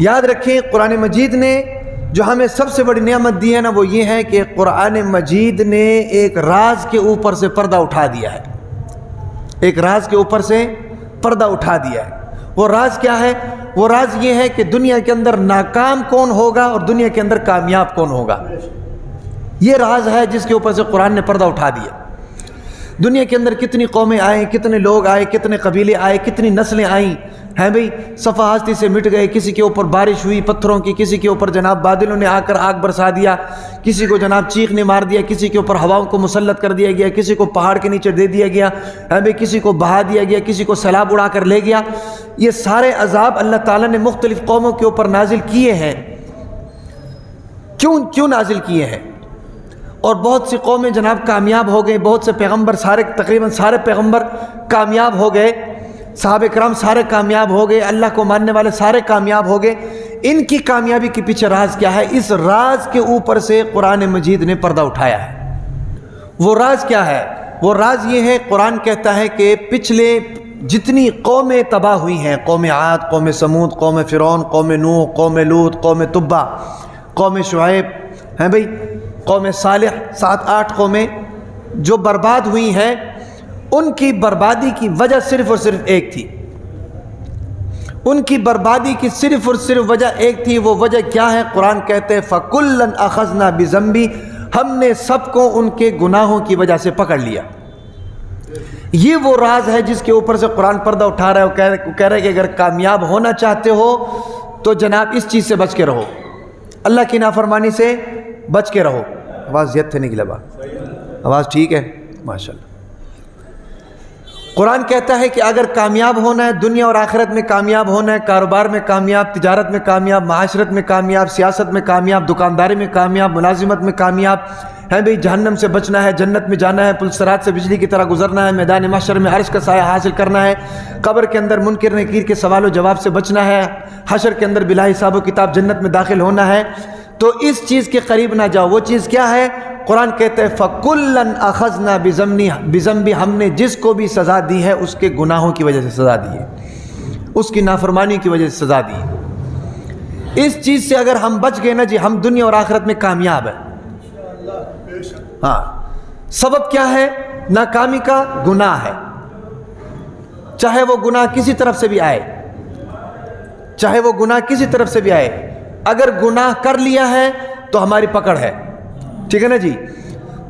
یاد رکھیں قرآن مجید نے جو ہمیں سب سے بڑی نعمت دی ہے نا وہ یہ ہے کہ قرآن مجید نے ایک راز کے اوپر سے پردہ اٹھا دیا ہے، ایک راز کے اوپر سے پردہ اٹھا دیا ہے۔ وہ راز کیا ہے؟ وہ راز یہ ہے کہ دنیا کے اندر ناکام کون ہوگا اور دنیا کے اندر کامیاب کون ہوگا، یہ راز ہے جس کے اوپر سے قرآن نے پردہ اٹھا دیا۔ دنیا کے اندر کتنی قومیں آئیں، کتنے لوگ آئے، کتنے قبیلے آئے، کتنی نسلیں آئیں ہیں بھئی، صفحہ ہستی سے مٹ گئے، کسی کے اوپر بارش ہوئی پتھروں کی، کسی کے اوپر جناب بادلوں نے آ کر آگ برسا دیا، کسی کو جناب چیخ نے مار دیا، کسی کے اوپر ہواؤں کو مسلط کر دیا گیا، کسی کو پہاڑ کے نیچے دے دیا گیا ہے بھئی، کسی کو بہا دیا گیا، کسی کو سیلاب اڑا کر لے گیا۔ یہ سارے عذاب اللہ تعالیٰ نے مختلف قوموں کے اوپر نازل کیے ہیں۔ کیوں نازل کیے ہیں؟ اور بہت سی قومیں جناب کامیاب ہو گئے، بہت سے پیغمبر تقریباً سارے پیغمبر کامیاب ہو گئے، صحابہ کرام سارے کامیاب ہو گئے، اللہ کو ماننے والے سارے کامیاب ہو گئے۔ ان کی کامیابی کے پیچھے راز کیا ہے؟ اس راز کے اوپر سے قرآن مجید نے پردہ اٹھایا ہے۔ وہ راز کیا ہے؟ وہ راز یہ ہے، قرآن کہتا ہے کہ پچھلے جتنی قومیں تباہ ہوئی ہیں، قوم عاد، قوم سمود، قوم فرعون، قوم نوح، قوم لوط، قوم تبع، قوم شعیب ہیں بھئی، قوم صالح، 7-8 قومیں جو برباد ہوئی ہیں، ان کی بربادی کی وجہ صرف اور صرف ایک تھی۔ ان کی بربادی کی صرف اور صرف وجہ ایک تھی۔ وہ وجہ کیا ہے؟ قرآن کہتے ہیں فَكُلًّا أَخَذْنَا بِذَنبِهِ، ہم نے سب کو ان کے گناہوں کی وجہ سے پکڑ لیا۔ یہ وہ راز ہے جس کے اوپر سے قرآن پردہ اٹھا رہا ہے، وہ کہہ رہا ہے کہ اگر کامیاب ہونا چاہتے ہو تو جناب اس چیز سے بچ کے رہو، اللہ کی نافرمانی سے بچ کے رہو۔ آواز یت نہیں گلا، آواز ٹھیک ہے ماشاءاللہ۔ قرآن کہتا ہے کہ اگر کامیاب ہونا ہے، دنیا اور آخرت میں کامیاب ہونا ہے، کاروبار میں کامیاب، تجارت میں کامیاب، معاشرت میں کامیاب، سیاست میں کامیاب، دکانداری میں کامیاب، ملازمت میں کامیاب ہے بھئی، جہنم سے بچنا ہے، جنت میں جانا ہے، پل صراط سے بجلی کی طرح گزرنا ہے، میدان محشر میں عرش کا سایہ حاصل کرنا ہے، قبر کے اندر منکر نکیر کے سوال و جواب سے بچنا ہے، حشر کے اندر بلا حساب و کتاب جنت میں داخل ہونا ہے، تو اس چیز کے قریب نہ جاؤ۔ وہ چیز کیا ہے؟ قرآن کہتے ہیں فَكُلًّا أَخَذْنَا بِذَنبِهِ، ہم نے جس کو بھی سزا دی ہے اس کے گناہوں کی وجہ سے سزا دی ہے، اس کی نافرمانی کی وجہ سے سزا دی ہے۔ اس چیز سے اگر ہم بچ گئے نا جی، ہم دنیا اور آخرت میں کامیاب ہیں۔ ہاں، سبب کیا ہے ناکامی کا؟ گناہ ہے، چاہے وہ گناہ کسی طرف سے بھی آئے، چاہے وہ گناہ کسی طرف سے بھی آئے، اگر گناہ کر لیا ہے تو ہماری پکڑ ہے، ٹھیک ہے نا جی۔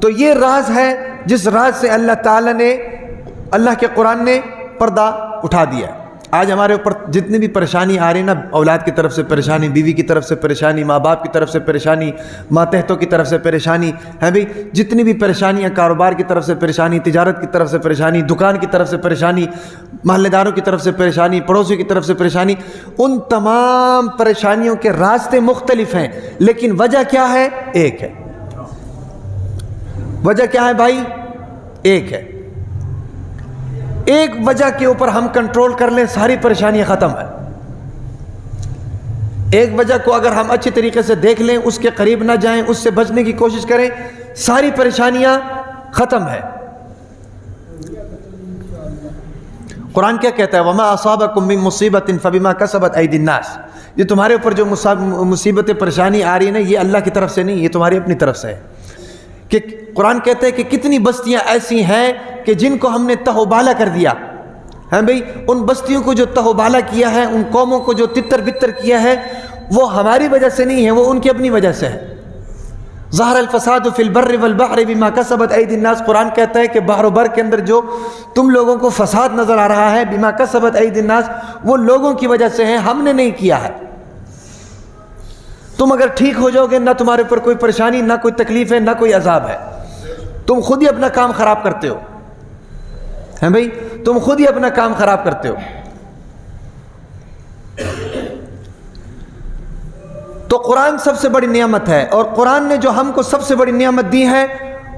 تو یہ راز ہے جس راز سے اللہ تعالیٰ نے، اللہ کے قرآن نے پردہ اٹھا دیا۔ آج ہمارے اوپر جتنی بھی پریشانی آ رہی نا، اولاد کی طرف سے پریشانی، بیوی کی طرف سے پریشانی، ماں باپ کی طرف سے پریشانی، ماتحتوں کی طرف سے پریشانی ہے بھئی، جتنی بھی پریشانیاں، کاروبار کی طرف سے پریشانی، تجارت کی طرف سے پریشانی، دکان کی طرف سے پریشانی، محلے داروں کی طرف سے پریشانی، پڑوسیوں کی طرف سے پریشانی، ان تمام پریشانیوں کے راستے مختلف ہیں، لیکن وجہ کیا ہے؟ ایک ہے۔ وجہ کیا ہے بھائی؟ ایک ہے۔ ایک وجہ کے اوپر ہم کنٹرول کر لیں، ساری پریشانیاں ختم ہیں۔ ایک وجہ کو اگر ہم اچھی طریقے سے دیکھ لیں، اس کے قریب نہ جائیں، اس سے بچنے کی کوشش کریں، ساری پریشانیاں ختم ہیں۔ قرآن کیا کہتا ہے؟ وَمَا أَصَابَكُم مِّن مُّصِيبَةٍ فَبِمَا كَسَبَتْ أَيْدِي النَّاسِ، یہ تمہارے اوپر جو مصیبتیں پریشانی آ رہی ہے نا، یہ اللہ کی طرف سے نہیں، یہ تمہاری اپنی طرف سے ہے۔ کہ قرآن کہتے ہیں کہ کتنی بستیاں ایسی ہیں کہ جن کو ہم نے تہو بالا کر دیا ہے بھئی، ان بستیوں کو جو تہو بالا کیا ہے، ان قوموں کو جو تتر بتر کیا ہے، وہ ہماری وجہ سے نہیں ہے، وہ ان کی اپنی وجہ سے ہے۔ ظہر الفساد فی البر والبحر بما کسبت ایدی الناس، قرآن کہتا ہے کہ بحر و بر کے اندر جو تم لوگوں کو فساد نظر آ رہا ہے، بما کسبت ایدی الناس، وہ لوگوں کی وجہ سے ہے، ہم نے نہیں کیا ہے۔ تم اگر ٹھیک ہو جاؤ گے، نہ تمہارے اوپر کوئی پریشانی، نہ کوئی تکلیف ہے، نہ کوئی عذاب ہے، تم خود ہی اپنا کام خراب کرتے ہو ہیں بھئی، تم خود ہی اپنا کام خراب کرتے ہو۔ تو قرآن سب سے بڑی نعمت ہے، اور قرآن نے جو ہم کو سب سے بڑی نعمت دی ہے،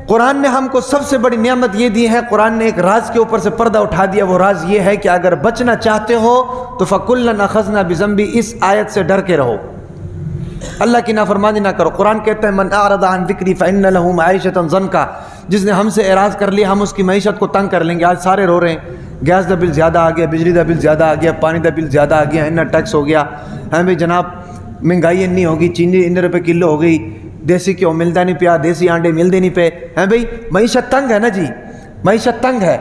قرآن نے ہم کو سب سے بڑی نعمت یہ دی ہے، قرآن نے ایک راز کے اوپر سے پردہ اٹھا دیا۔ وہ راز یہ ہے کہ اگر بچنا چاہتے ہو تو فَكُلًّا أَخَذْنَا بِذَنبِهِ، اس آیت سے ڈر کے رہو، اللہ کی نافرمانی نہ کرو۔ قرآن کہتا ہے من اعرض عن ذکری فإن له معیشة ضنکا، جس نے ہم سے اعراض کر لیا، ہم اس کی معیشت کو تنگ کر لیں گے۔ آج سارے رو رہے ہیں گیس دا بل زیادہ آ گیا، بجلی دا بل زیادہ آ گیا، پانی دا بل زیادہ آ گیا، اننا ٹیکس ہو گیا، ہاں بھائی جناب مہنگائی انی ہوگی، چینی اتنے روپے کلو ہو گئی، دیسی گھیو ملتا نہیں پیا، دیسی آنڈے ملتے نہیں پے، ہیں بھائی معیشت تنگ ہے نا جی، معیشت تنگ ہے۔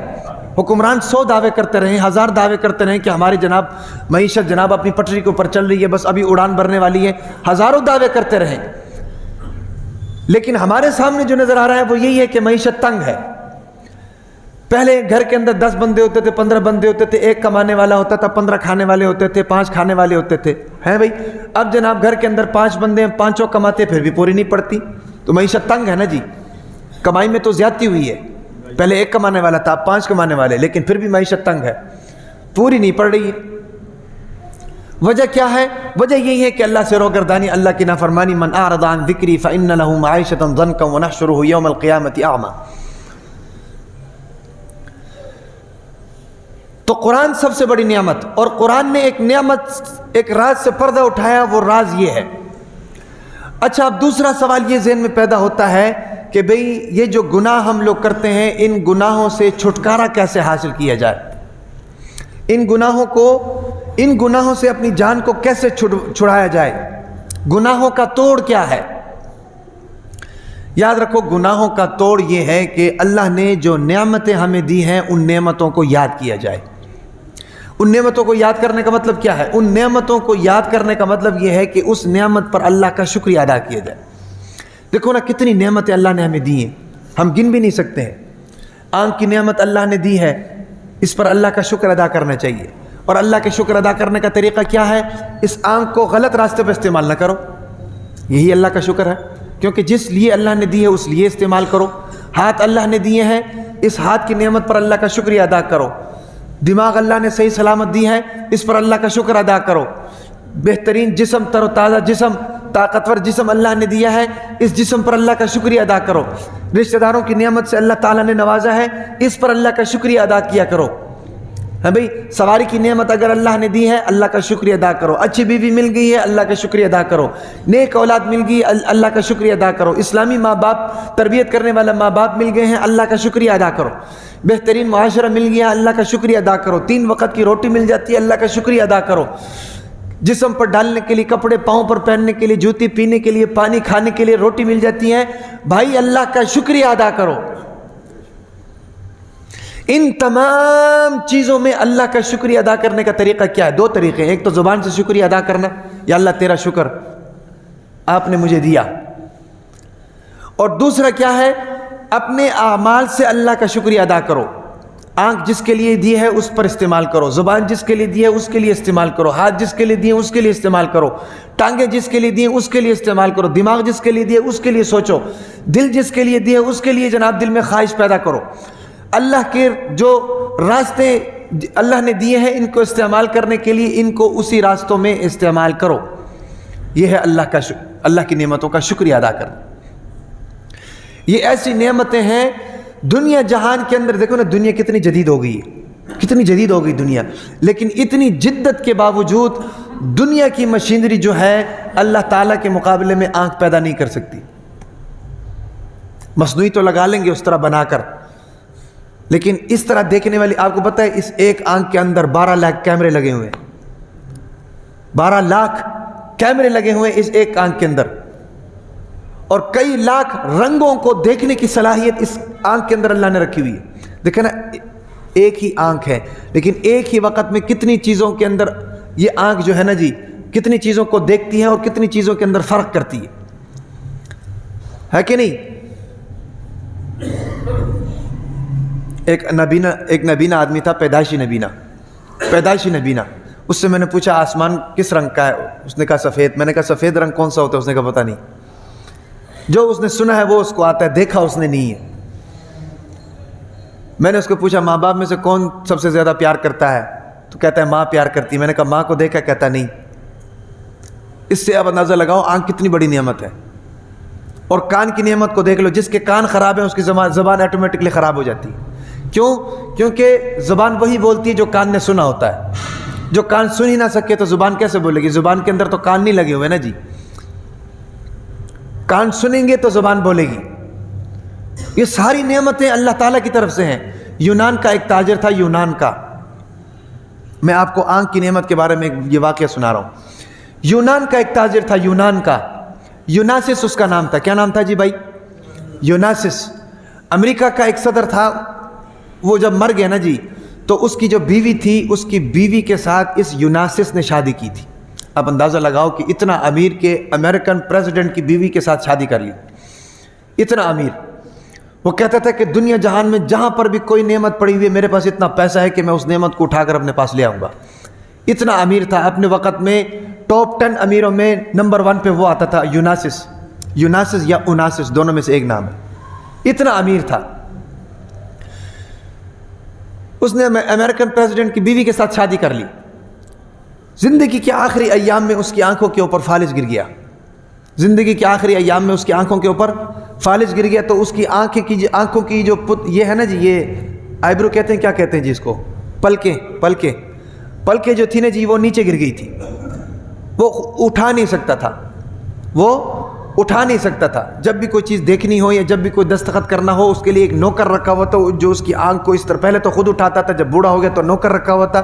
حکمران 100 دعوے کرتے رہیں، 1000 دعوے کرتے رہیں کہ ہماری جناب معیشت جناب اپنی پٹری کے اوپر چل رہی ہے، بس ابھی اڑان بھرنے والی ہے، ہزاروں دعوے کرتے رہیں، لیکن ہمارے سامنے جو نظر آ رہا ہے وہ یہی ہے کہ معیشت تنگ ہے۔ پہلے گھر کے اندر 10 بندے ہوتے تھے، 15 بندے ہوتے تھے، 1 کمانے والا ہوتا تھا، 15 کھانے والے ہوتے تھے، 5 کھانے والے ہوتے تھے، ہیں بھائی اب جناب گھر کے اندر 5 بندے ہیں، 5 کماتے پھر بھی پوری نہیں پڑتی، تو معیشت تنگ ہے نا جی، کمائی میں تو زیادتی ہوئی ہے، پہلے 1 کمانے والا تھا، 5 کمانے والے، لیکن پھر بھی معیشت تنگ ہے، پوری نہیں پڑ رہی ہے۔ وجہ کیا ہے؟ وجہ یہی ہے کہ اللہ سے روگردانی، اللہ کی نافرمانی، من اعرض عن ذکری فإن له معیشة ضنکا ونحشره یوم القیامة اعمی۔ تو قرآن سب سے بڑی نعمت، اور قرآن نے ایک نعمت، ایک راز سے پردہ اٹھایا، وہ راز یہ ہے۔ اچھا اب دوسرا سوال یہ ذہن میں پیدا ہوتا ہے کہ بھئی یہ جو گناہ ہم لوگ کرتے ہیں، ان گناہوں سے چھٹکارا کیسے حاصل کیا جائے، ان گناہوں سے اپنی جان کو کیسے چھڑایا جائے، گناہوں کا توڑ کیا ہے؟ یاد رکھو گناہوں کا توڑ یہ ہے کہ اللہ نے جو نعمتیں ہمیں دی ہیں ان نعمتوں کو یاد کیا جائے۔ ان نعمتوں کو یاد کرنے کا مطلب کیا ہے؟ ان نعمتوں کو یاد کرنے کا مطلب یہ ہے کہ اس نعمت پر اللہ کا شکریہ ادا کیا جائے۔ دیکھو نا کتنی نعمتیں اللہ نے ہمیں دی ہیں، ہم گن بھی نہیں سکتے ہیں۔ آنکھ کی نعمت اللہ نے دی ہے، اس پر اللہ کا شکر ادا کرنا چاہیے، اور اللہ کے شکر ادا کرنے کا طریقہ کیا ہے؟ اس آنکھ کو غلط راستے پہ استعمال نہ کرو، یہی اللہ کا شکر ہے، کیونکہ جس لیے اللہ نے دی ہے اس لیے استعمال کرو۔ ہاتھ اللہ نے دیے ہیں، اس ہاتھ کی نعمت پر اللہ کا شکریہ ادا کرو۔ دماغ اللہ نے صحیح سلامت دی ہے، اس پر اللہ کا شکر ادا کرو۔ بہترین جسم، تر و تازہ جسم، طاقتور جسم اللہ نے دیا ہے، اس جسم پر اللہ کا شکریہ ادا کرو۔ رشتہ داروں کی نعمت سے اللہ تعالیٰ نے نوازا ہے، اس پر اللہ کا شکریہ ادا کیا کرو۔ ہاں بھئی سواری کی نعمت اگر اللہ نے دی ہے، اللہ کا شکریہ ادا کرو۔ اچھی بیوی مل گئی ہے، اللہ کا شکریہ ادا کرو۔ نیک اولاد مل گئی، اللہ کا شکریہ ادا کرو۔ اسلامی ماں باپ، تربیت کرنے والا ماں باپ مل گئے ہیں، اللہ کا شکریہ ادا کرو۔ بہترین معاشرہ مل گیا، اللہ کا شکریہ ادا کرو۔ 3 وقت کی روٹی مل جاتی ہے، اللہ کا شکریہ ادا کرو۔ جسم پر ڈالنے کے لیے کپڑے، پاؤں پر پہننے کے لیے جوتی، پینے کے لیے پانی، کھانے کے لیے روٹی مل جاتی ہے، بھائی اللہ کا شکریہ ادا کرو۔ ان تمام چیزوں میں اللہ کا شکریہ ادا کرنے کا طریقہ کیا ہے؟ 2 طریقے ہیں، ایک تو زبان سے شکریہ ادا کرنا، یا اللہ تیرا شکر آپ نے مجھے دیا، اور دوسرا کیا ہے؟ اپنے اعمال سے اللہ کا شکریہ ادا کرو۔ آنکھ جس کے لیے دی ہے اس پر استعمال کرو، زبان جس کے لیے دی ہے اس کے لیے استعمال کرو، ہاتھ جس کے لیے دیے اس کے لیے استعمال کرو، ٹانگیں جس کے لیے دی ہیں اس کے لیے استعمال کرو، دماغ جس کے لیے دیے اس کے لیے سوچو، دل جس کے لیے دیے اس کے لیے جناب دل میں خواہش پیدا کرو۔ اللہ کے جو راستے اللہ نے دیے ہیں ان کو استعمال کرنے کے لیے ان کو اسی راستوں میں استعمال کرو۔ یہ ہے اللہ کی نعمتوں کا شکریہ ادا کرنا۔ یہ ایسی نعمتیں ہیں دنیا جہان کے اندر، دیکھو نا دنیا کتنی جدید ہو گئی ہے، کتنی جدید ہو گئی دنیا، لیکن اتنی جدت کے باوجود دنیا کی مشینری جو ہے اللہ تعالیٰ کے مقابلے میں آنکھ پیدا نہیں کر سکتی۔ مصنوعی تو لگا لیں گے اس طرح بنا کر، لیکن اس طرح دیکھنے والی، آپ کو پتہ ہے اس ایک آنکھ کے اندر 12 لاکھ کیمرے لگے ہوئے ہیں، 12 لاکھ کیمرے لگے ہوئے ہیں اس ایک آنکھ کے اندر، اور کئی لاکھ رنگوں کو دیکھنے کی صلاحیت اس آنکھ کے اندر اللہ نے رکھی ہوئی ہے۔ دیکھیں نا ایک ہی آنکھ ہے، لیکن ایک ہی وقت میں کتنی چیزوں کے اندر یہ آنکھ جو ہے نا جی کتنی چیزوں کو دیکھتی ہے اور کتنی چیزوں کے اندر فرق کرتی ہے کہ نہیں؟ ایک نبینہ آدمی تھا، پیدائشی نبینہ۔ اس سے میں نے پوچھا آسمان کس رنگ کا ہے؟ اس نے کہا سفید۔ میں نے کہا سفید رنگ کون سا ہوتا ہے؟ اس نے کہا پتہ نہیں۔ جو اس نے سنا ہے وہ اس کو آتا ہے، دیکھا اس نے نہیں ہے۔ میں نے اس کو پوچھا ماں باپ میں سے کون سب سے زیادہ پیار کرتا ہے؟ تو کہتا ہے ماں پیار کرتی ہے۔ میں نے کہا ماں کو دیکھا؟ کہتا نہیں۔ اس سے اب اندازہ لگاؤ آنکھ کتنی بڑی نعمت ہے۔ اور کان کی نعمت کو دیکھ لو، جس کے کان خراب ہیں اس کی زبان آٹومیٹکلی خراب ہو جاتی ہے۔ کیوں؟ کیونکہ زبان وہی بولتی ہے جو کان نے سنا ہوتا ہے۔ جو کان سن ہی نہ سکے تو زبان کیسے بولے گی؟ زبان کے اندر تو کان نہیں لگے ہوئے نا جی، کان سنیں گے تو زبان بولے گی۔ یہ ساری نعمتیں اللہ تعالیٰ کی طرف سے ہیں۔ یونان کا ایک تاجر تھا، یونان کا میں آپ کو آنکھ کی نعمت کے بارے میں یہ واقعہ سنا رہا ہوں۔ یونان کا ایک تاجر تھا، یونان کا، یوناسس اس کا نام تھا۔ کیا نام تھا جی بھائی؟ یوناسس۔ امریکہ کا ایک صدر تھا، وہ جب مر گیا نا جی، تو اس کی جو بیوی تھی، اس کی بیوی کے ساتھ اس یوناسس نے شادی کی تھی۔ اب اندازہ لگاؤ کہ اتنا امیر کہ امریکن پریزیڈنٹ کی بیوی کے ساتھ شادی کر لی، اتنا امیر۔ وہ کہتا تھا کہ دنیا جہان میں جہاں پر بھی کوئی نعمت پڑی ہوئی ہے، میرے پاس اتنا پیسہ ہے کہ میں اس نعمت کو اٹھا کر اپنے پاس لے آؤں گا۔ اتنا امیر تھا، اپنے وقت میں ٹاپ 10 امیروں میں نمبر 1 پہ وہ آتا تھا، یوناسس۔ یوناسس یا اوناسس، دونوں میں سے ایک نام ہے۔ اتنا امیر تھا۔ اس نے امریکن پریزیڈنٹ کی بیوی کے ساتھ شادی کر لی۔ زندگی کے آخری ایام میں اس کی آنکھوں کے اوپر فالج گر گیا۔ زندگی کے آخری ایام میں اس کی آنکھوں کے اوپر فالج گر گیا، تو اس کی آنکھوں کی جو یہ ہے نا جی، یہ آئیبرو کہتے ہیں، کیا کہتے ہیں جی اس کو، پلکیں جو تھی نا جی، وہ نیچے گر گئی تھی۔ وہ اٹھا نہیں سکتا تھا۔ جب بھی کوئی چیز دیکھنی ہو یا جب بھی کوئی دستخط کرنا ہو، اس کے لیے ایک نوکر رکھا ہوا تھا جو اس کی آنکھ کو اس طرح، پہلے تو خود اٹھاتا تھا، جب بوڑھا ہو گیا تو نوکر رکھا ہوا تھا،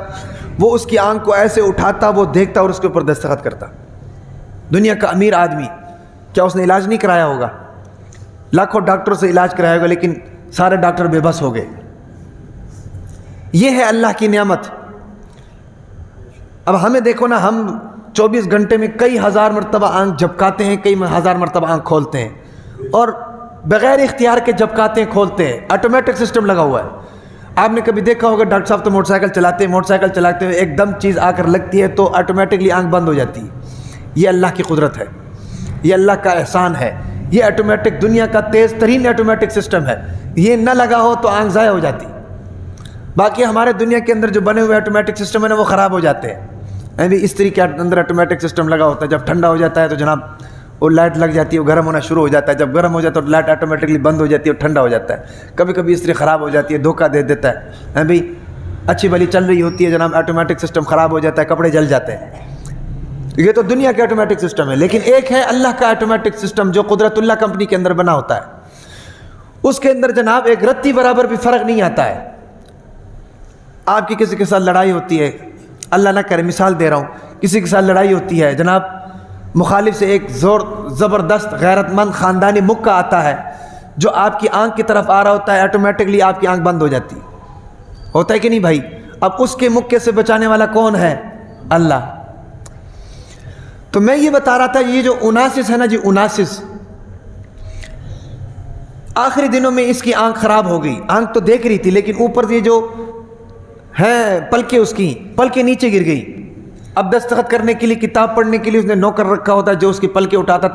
وہ اس کی آنکھ کو ایسے اٹھاتا، وہ دیکھتا اور اس کے اوپر دستخط کرتا۔ دنیا کا امیر آدمی، کیا اس نے علاج نہیں کرایا ہوگا؟ لاکھوں ڈاکٹروں سے علاج کرایا ہوگا، لیکن سارے ڈاکٹر بے بس ہو گئے۔ یہ ہے اللہ کی نعمت۔ اب ہمیں دیکھو نا، ہم 24 گھنٹے میں کئی ہزار مرتبہ آنکھ جھپکاتے ہیں، کئی ہزار مرتبہ آنکھ کھولتے ہیں، اور بغیر اختیار کے جھپکاتے ہیں، کھولتے ہیں۔ آٹومیٹک سسٹم لگا ہوا ہے۔ آپ نے کبھی دیکھا ہوگا ڈاکٹر صاحب تو موٹر سائیکل چلاتے ہوئے ایک دم چیز آ کر لگتی ہے تو آٹومیٹکلی آنکھ بند ہو جاتی ہے۔ یہ اللہ کی قدرت ہے، یہ اللہ کا احسان ہے۔ یہ آٹومیٹک، دنیا کا تیز ترین آٹومیٹک سسٹم ہے۔ یہ نہ لگا ہو تو آنکھ ضائع ہو جاتی۔ باقی ہمارے دنیا کے اندر جو بنے ہوئے آٹومیٹک سسٹم ہے نا، وہ خراب ہو جاتے ہیں۔ ابھی استری کے اندر آٹومیٹک سسٹم لگا ہوتا ہے، جب ٹھنڈا ہو جاتا ہے تو جناب وہ لائٹ لگ جاتی ہے، وہ گرم ہونا شروع ہو جاتا ہے، جب گرم ہو جاتا ہے تو لائٹ آٹومیٹکلی بند ہو جاتی ہے اور ٹھنڈا ہو جاتا ہے۔ کبھی کبھی استری خراب ہو جاتی ہے، دھوکہ دے دیتا ہے بھائی، اچھی بھلی چل رہی ہوتی ہے جناب، آٹومیٹک سسٹم خراب ہو جاتا ہے، کپڑے جل جاتے ہیں۔ یہ تو دنیا کا آٹومیٹک سسٹم ہے، لیکن ایک ہے اللہ کا آٹومیٹک سسٹم جو قدرت اللہ کمپنی کے اندر بنا ہوتا ہے۔ اس کے اندر جناب ایک رتی برابر بھی فرق نہیں آتا ہے۔ آپ کی کسی کے ساتھ لڑائی ہوتی ہے، اللہ نہ کرے، مثال دے رہا ہوں، کسی کے ساتھ لڑائی ہوتی ہے جناب، مخالف سے ایک زبردست غیرت مند خاندانی مکہ آتا ہے جو آپ کی آنکھ کی طرف آ رہا ہوتا ہے، آٹومیٹکلی آپ کی آنکھ بند ہو جاتی ہوتا ہے کہ نہیں بھائی؟ اب اس کے مکے سے بچانے والا کون ہے؟ اللہ۔ تو میں یہ بتا رہا تھا، یہ جو اوناسس ہے نا جی، اوناسس، آخری دنوں میں اس کی آنکھ خراب ہو گئی۔ آنکھ تو دیکھ رہی تھی، لیکن اوپر یہ جو ہے پلکیں، اس کی پلکیں نیچے گر گئی۔ اب دستخط کرنے کے لیے، کتاب پڑھنے کے لیے اس نے نوکر رکھا ہوتا ہے جو اس کی پلکیں اٹھاتا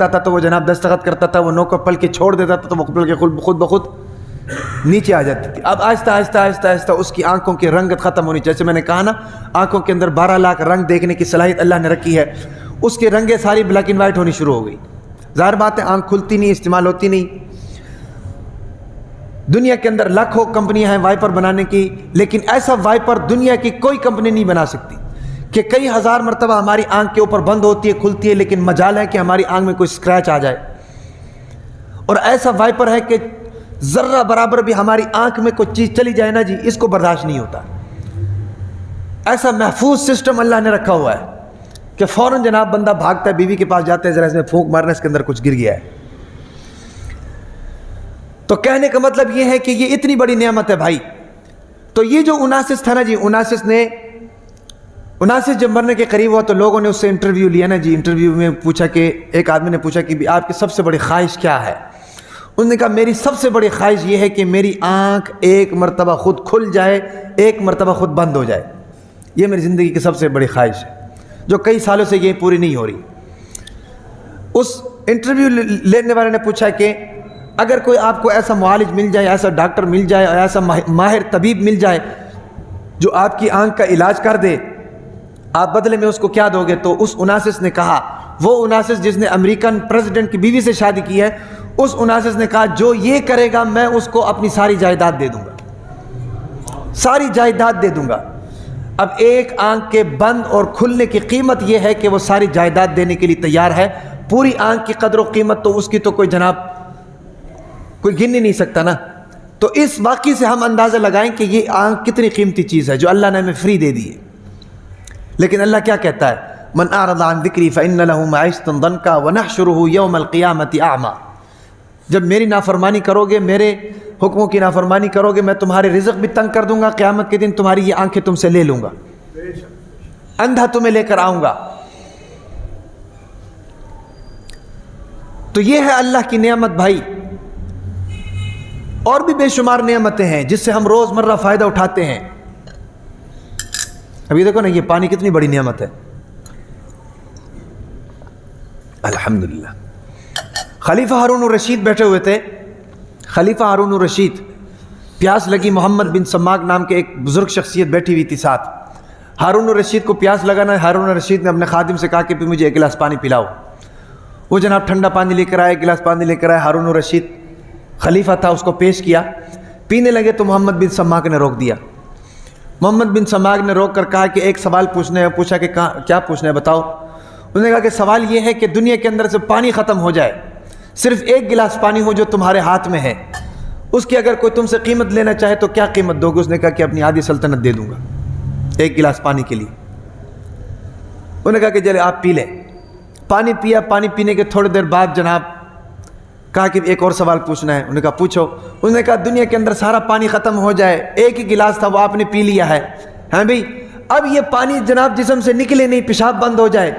تھا تو وہ جناب دستخط کرتا تھا، وہ نوکر پلکیں چھوڑ دیتا تھا تو وہ پلکیں خود بخود نیچے آ جاتی تھی۔ اب آہستہ آہستہ اس کی آنکھوں کی رنگت ختم ہونی، جیسے میں نے کہا نا، آنکھوں کے اندر 12 لاکھ رنگ دیکھنے کی صلاحیت اللہ نے رکھی ہے، اس کی رنگیں ساری بلیک اینڈ وائٹ ہونی شروع ہو گئی۔ ظاہر بات ہے آنکھ کھلتی نہیں، استعمال ہوتی نہیں۔ دنیا کے اندر لاکھوں کمپنیاں ہیں وائپر بنانے کی، لیکن ایسا وائپر دنیا کی کوئی کمپنی نہیں بنا سکتی کہ کئی ہزار مرتبہ ہماری آنکھ کے اوپر بند ہوتی ہے، کھلتی ہے، لیکن مجال ہے کہ ہماری آنکھ میں کوئی اسکریچ آ جائے۔ اور ایسا وائپر ہے کہ ذرہ برابر بھی ہماری آنکھ میں کوئی چیز چلی جائے نا جی، اس کو برداشت نہیں ہوتا۔ ایسا محفوظ سسٹم اللہ نے رکھا ہوا ہے کہ فوراً جناب بندہ بھاگتا ہے، بیوی کے پاس جاتا ہے، ذرا اس میں پھونک مارنا، اس کے اندر کچھ گر گیا ہے۔ تو کہنے کا مطلب یہ ہے کہ یہ اتنی بڑی نعمت ہے بھائی۔ تو یہ جو اوناسس تھا نا جی، اوناسس جب مرنے کے قریب ہوا تو لوگوں نے اس سے انٹرویو لیا نا جی۔ انٹرویو میں پوچھا کہ ایک آدمی نے پوچھا کہ آپ کی سب سے بڑی خواہش کیا ہے؟ انہوں نے کہا میری سب سے بڑی خواہش یہ ہے کہ میری آنکھ ایک مرتبہ خود کھل جائے، ایک مرتبہ خود بند ہو جائے۔ یہ میری زندگی کی سب سے بڑی خواہش ہے، جو کئی سالوں سے یہ پوری نہیں ہو رہی۔ اس انٹرویو لینے والے نے پوچھا کہ اگر کوئی آپ کو ایسا معالج مل جائے، ایسا ڈاکٹر مل جائے اور ایسا ماہر طبیب مل جائے جو آپ کی آنکھ کا علاج کر دے، آپ بدلے میں اس کو کیا دو گے؟ تو اس اوناسس نے کہا، وہ اوناسس جس نے امریکن پریزیڈنٹ کی بیوی سے شادی کی ہے، اس اوناسس نے کہا جو یہ کرے گا میں اس کو اپنی ساری جائیداد دے دوں گا، ساری جائیداد دے دوں گا۔ اب ایک آنکھ کے بند اور کھلنے کی قیمت یہ ہے کہ وہ ساری جائیداد دینے کے لیے تیار ہے۔ پوری آنکھ کی قدر و قیمت تو اس کی تو کوئی جناب کوئی گن ہی نہیں سکتا نا۔ تو اس واقعے سے ہم اندازہ لگائیں کہ یہ آنکھ کتنی قیمتی چیز ہے جو اللہ نے ہمیں فری دے دی ہے. لیکن اللہ کیا کہتا ہے؟ من اعرض عن ذکری فإن له معیشۃ ضنکا ونحشره یوم القیامۃ اعمی. جب میری نافرمانی کرو گے، میرے حکموں کی نافرمانی کرو گے، میں تمہارے رزق بھی تنگ کر دوں گا، قیامت کے دن تمہاری یہ آنکھیں تم سے لے لوں گا، اندھا تمہیں لے کر آؤں گا. تو یہ ہے اللہ کی نعمت بھائی. اور بھی بے شمار نعمتیں ہیں جس سے ہم روز مرہ فائدہ اٹھاتے ہیں. ابھی دیکھو نا، یہ پانی کتنی بڑی نعمت ہے. الحمدللہ. خلیفہ ہارون الرشید بیٹھے ہوئے تھے. خلیفہ ہارون الرشید، پیاس لگی، محمد بن سماک نام کے ایک بزرگ شخصیت بیٹھی ہوئی تھی ساتھ. ہارون الرشید کو پیاس لگانا ہے. ہارون الرشید نے اپنے خادم سے کہا کہ مجھے ایک گلاس پانی پلاؤ. وہ جناب ٹھنڈا پانی لے کر آئے، ایک گلاس پانی لے کر آئے. ہارون الرشید خلیفہ تھا، اس کو پیش کیا. پینے لگے تو محمد بن سماک نے روک دیا. محمد بن سماک نے روک کر کہا کہ ایک سوال پوچھا کہ کیا پوچھنا ہے بتاؤ. انہوں نے کہا کہ سوال یہ ہے کہ دنیا کے اندر سے پانی ختم ہو جائے، صرف ایک گلاس پانی ہو جو تمہارے ہاتھ میں ہے، اس کی اگر کوئی تم سے قیمت لینا چاہے تو کیا قیمت دو گے؟ اس نے کہا کہ اپنی آدھی سلطنت دے دوں گا ایک گلاس پانی کے لیے. انہوں نے کہا کہ چلے آپ پی لیں. پانی پیا. پانی پینے کے تھوڑی دیر بعد جناب کہا کہ ایک اور سوال پوچھنا ہے. انہوں نے کہا پوچھو. انہوں نے کہا دنیا کے اندر سارا پانی ختم ہو جائے، ایک ہی گلاس تھا وہ آپ نے پی لیا ہے، ہاں بھئی اب یہ پانی جناب جسم سے نکلے نہیں، پیشاب بند ہو جائے،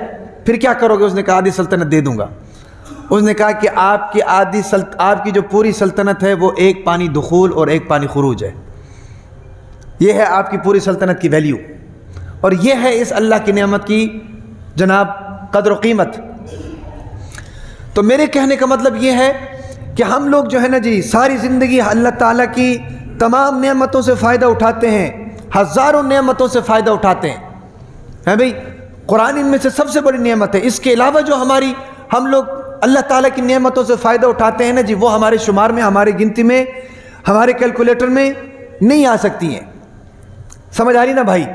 پھر کیا کرو گے؟ اس نے کہا آدھی سلطنت دے دوں گا. اس نے کہا کہ آپ کی جو پوری سلطنت ہے وہ ایک پانی دخول اور ایک پانی خروج ہے. یہ ہے آپ کی پوری سلطنت کی ویلیو، اور یہ ہے اس اللہ کی نعمت کی جناب قدر و قیمت. تو میرے کہنے کا مطلب یہ ہے کہ ہم لوگ جو ہے نا جی ساری زندگی اللہ تعالیٰ کی تمام نعمتوں سے فائدہ اٹھاتے ہیں، ہزاروں نعمتوں سے فائدہ اٹھاتے ہیں بھئی. قرآن ان میں سے سب سے بڑی نعمت ہے. اس کے علاوہ جو ہم لوگ اللہ تعالیٰ کی نعمتوں سے فائدہ اٹھاتے ہیں نا جی، وہ ہمارے شمار میں، ہماری گنتی میں، ہمارے کیلکولیٹر میں نہیں آ سکتی ہیں. سمجھ آ رہی نا بھائی؟